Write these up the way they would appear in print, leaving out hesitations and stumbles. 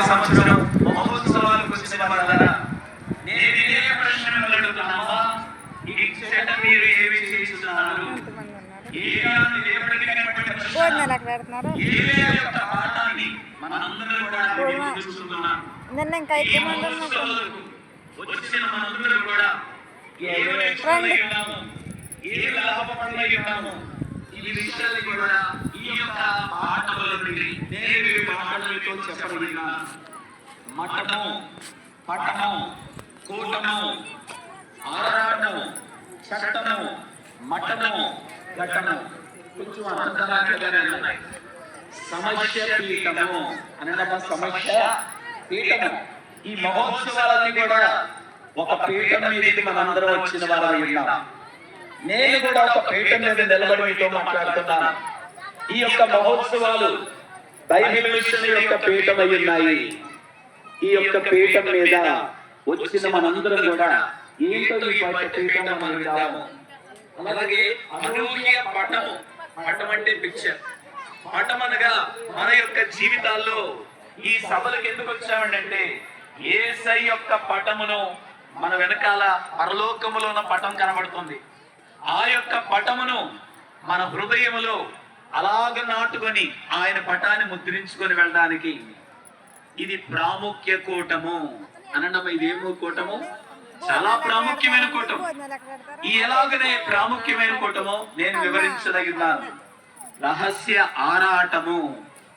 సంవత్సరం మహోత్సవాలకు వచ్చిన వాళ్ళ నేను ఇదే ప్రశ్న అడుగుతున్నావా? ఈ చెడ్డ మీరు ఏమి చేస్తున్నారు? ఈ విషయాన్ని కూడా ఈ యొక్క పాఠముల నుండి నేను మాటలతో చెప్పబడినాను. మఠము, పట్టము, కూటము, ఆరాటము, చట్టము, మఠము, ఘటము కొంచెం అంతరాగానే ఉన్నాయి. సమస్య పీఠము అనగా సమస్య పీఠము. ఈ మహోత్సవాలన్నీ కూడా ఒక పీఠం మీదకి మనందరం వచ్చిన వారు ఉన్నాం. నేను కూడా ఒక పీఠం మీద నిలబడి మీతో మాట్లాడుతున్నాను. ఈ యొక్క మహోత్సవాలు బైబిల్ మిషన్ యొక్క పీఠం అయి ఉన్నాయి. ఈ యొక్క పీఠం మీద వచ్చిన మనందరం కూడా ఏంటో ఈ పీఠం మనం విందాము. అలాగే అనూహ్య పటము, పటం అంటే పిక్చర్, పటం అనగా మన యొక్క జీవితాల్లో ఈ సభలకు ఎందుకు వచ్చామంటే యేసయ్య యొక్క పటమును మన వెనకాల పరలోకములో ఉన్న పటం కనబడుతుంది. ఆ యొక్క పటమును మన హృదయములో అలాగ నాటుకొని ఆయన పటాన్ని ముద్రించుకొని వెళ్ళడానికి ఇది ప్రాముఖ్య కూటము అనడం. ఇదేమో కూటము, చాలా ప్రాముఖ్యమైన కూటము. ఈ ఎలాగనే ప్రాముఖ్యమైన కూటము నేను వివరించదగినాను. రహస్య ఆరాటము.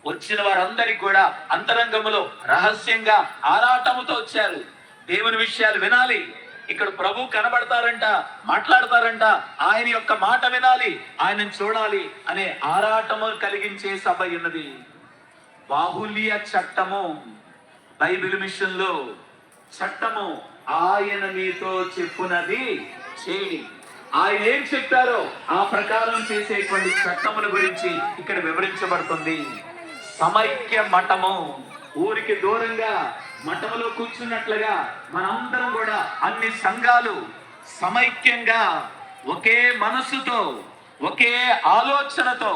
వచ్చిన వారందరికి కూడా అంతరంగములో రహస్యంగా ఆరాటముతో వచ్చారు. దేవుని విషయాలు వినాలి. ఇక్కడ ప్రభు కనబడతారంట, మాట్లాడతారంట, ఆయన యొక్క మాట వినాలి, ఆయనను చూడాలి అనే ఆరాటము కలిగించే సభ ఉన్నది. బాహుల్య చట్టము బైబిల్ మిషన్ లో చట్టము. ఆయన మీతో చెప్పునది చేయి. ఆయన ఏం చెప్తారో ఆ ప్రకారం చేసేటువంటి చట్టముల గురించి ఇక్కడ వివరించబడుతుంది. సమైక్య మఠము. ఊరికి దూరంగా మఠములో కూర్చున్నట్లుగా మనందరం కూడా అన్ని సంఘాలు సమైక్యంగా ఒకే మనస్సుతో, ఒకే ఆలోచనతో,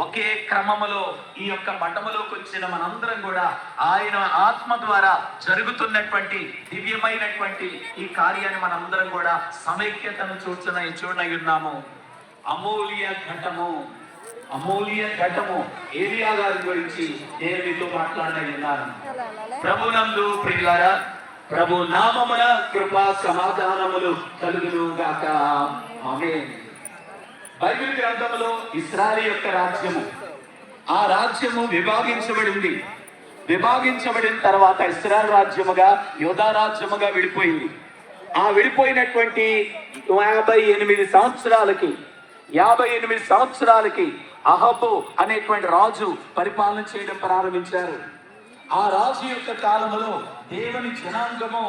ఒకే క్రమములో ఈ యొక్క మఠములోకి వచ్చిన మనందరం కూడా ఆయన ఆత్మ ద్వారా జరుగుతున్నటువంటి దివ్యమైనటువంటి ఈ కార్యాన్ని మనందరం కూడా సమైక్యతను చూడనయున్నాము. అమూల్య ఘటము. అమూల్య ఘటము ఏలియా గారి గురించి నేను మీతో మాట్లాడనన్నాను. ప్రభునందు ప్రియులారా, ప్రభు నామమున కృపా సమాధానములు కలుగును గాక. ఆమేన్. బైబిల్ గ్రంథములో ఇశ్రాయేలు యొక్క రాజ్యము, ఆ రాజ్యము విభాగించబడింది. విభాగించబడిన తర్వాత ఇశ్రాయేలు రాజ్యముగా, యూదా రాజ్యముగా విడిపోయింది. ఆ విడిపోయినటువంటి 58 సంవత్సరాలకి అహబు అనేటువంటి రాజు పరిపాలన చేయడం ప్రారంభించారు. ఆ రాజు యొక్క కాలంలో దేవుని జనాంగము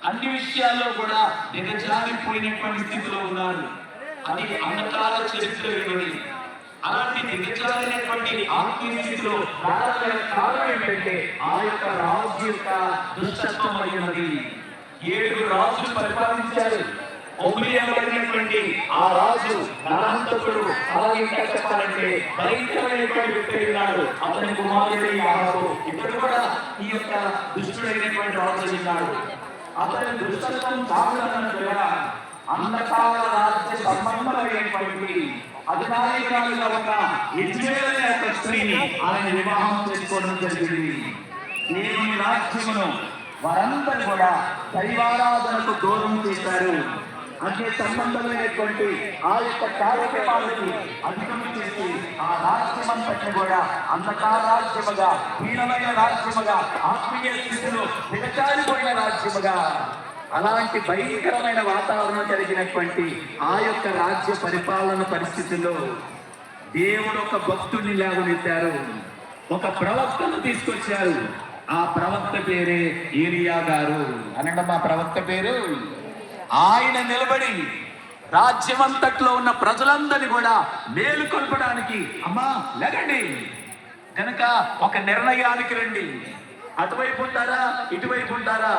అన్ని విషయాల్లో కూడా దిగజారిపోయినటువంటి స్థితిలో ఉన్నారు. అది అంధకార చరిత్ర. అలాంటి దిగజారినటువంటి ఆత్మీయ స్థితిలో కారణం ఏంటంటే ఆ యొక్క రాజు యొక్క దుష్టత్వం అయినది. 7 రాజులు పరిపాలించారు. ఒమ్మియబడినటువంటి ఆ రాజు నరహంతకుడు. అలాగే ఇంకా చెప్పాలంటే భయంకరమైనటువంటి వ్యక్తి ఉన్నాడు. అతని కుమారుడే యాకోబు. ఇక్కడ కూడా ఈ యొక్క దుష్టుడైనటువంటి రాజు ఉన్నాడు. అతని దుష్టత్వం చాలన్నట్టుగా అంధకార రాజ్య సంబంధమైనటువంటి అధినాయకురాలుగా ఉన్న యెజబెల్ అనే ఒక స్త్రీని ఆయన వివాహం చేసుకోవడం జరిగింది. నేను ఈ రాజ్యమును వారందరూ కూడా దైవారాధనకు దూరం చేశారు. అంటే సంబంధమైనటువంటి ఆ యొక్క కార్యక్రమాలకి అధికం చేసి ఆ రాజ్యమంతటిని కూడా అంధకార రాజ్యముగా, హీనమైన రాజ్యముగా, ఆత్మీయ స్థితిలో దిగజారిపోయిన రాజ్యముగా, అలాంటి భయంకరమైన వాతావరణం కలిగినటువంటి ఆ యొక్క రాజ్య పరిపాలన పరిస్థితుల్లో దేవుడు ఒక భక్తుడిని లేవనెత్తారు. ఒక ప్రవక్తను తీసుకొచ్చారు. ఆ ప్రవక్త పేరే ఏలియా గారు. అనండి, మా ప్రవక్త పేరు. ఆయన నిలబడి రాజ్యమంతట్లో ఉన్న ప్రజలందరినీ కూడా మేలుకొల్పడానికి, అమ్మా లేకండి కనుక ఒక నిర్ణయానికి రండి. అటువైపు ఉంటారా, ఇటువైపు ఉంటారా,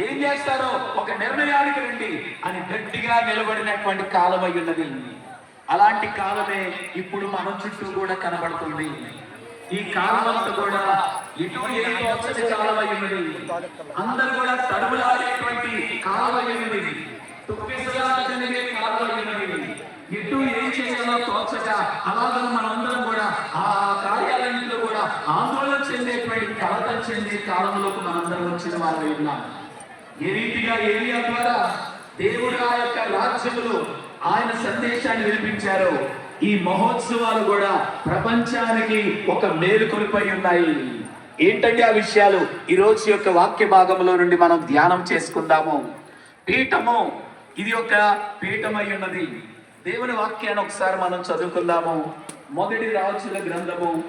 ఏం చేస్తారో ఒక నిర్ణయానికి రండి అని గట్టిగా నిలబడినటువంటి కాలం అయి ఉన్నది. అలాంటి కాలమే ఇప్పుడు మన చుట్టూ కూడా కనబడుతుంది. ఈ కాలం అంతా కూడా ఇటు ఏదో వచ్చే కాలం అందరూ కూడా తడుములాడేటువంటి కాలమైనది, తొక్కిసలాటనిగే కాలమైనది. ఎటు ఏం చేయాలో తోచక అలాగే మనందరం కూడా ఆ కార్యాలయంలో కూడా ఆందోళన చెందేటువంటి కలత చెందే కాలంలోకి మనందరం వచ్చిన వారు ఉన్నాం. ఏ రీతిగా ఏలియా ద్వారా దేవుడు ఆ యొక్క రాజ్యములో ఆయన సందేశాన్ని వినిపించారో ఈ మహోత్సవాలు కూడా ప్రపంచానికి ఒక మేలుకొలిపై ఉన్నాయి. ఏంటంటే ఆ విషయాలు ఈ రోజు యొక్క వాక్య భాగంలో నుండి మనం ధ్యానం చేసుకుందాము. పీఠము, ఇది ఒక పీఠమై ఉన్నది. దేవుని వాక్యాన్ని ఒకసారి మనం చదువుకుందాము. మొదటి రాజుల గ్రంథము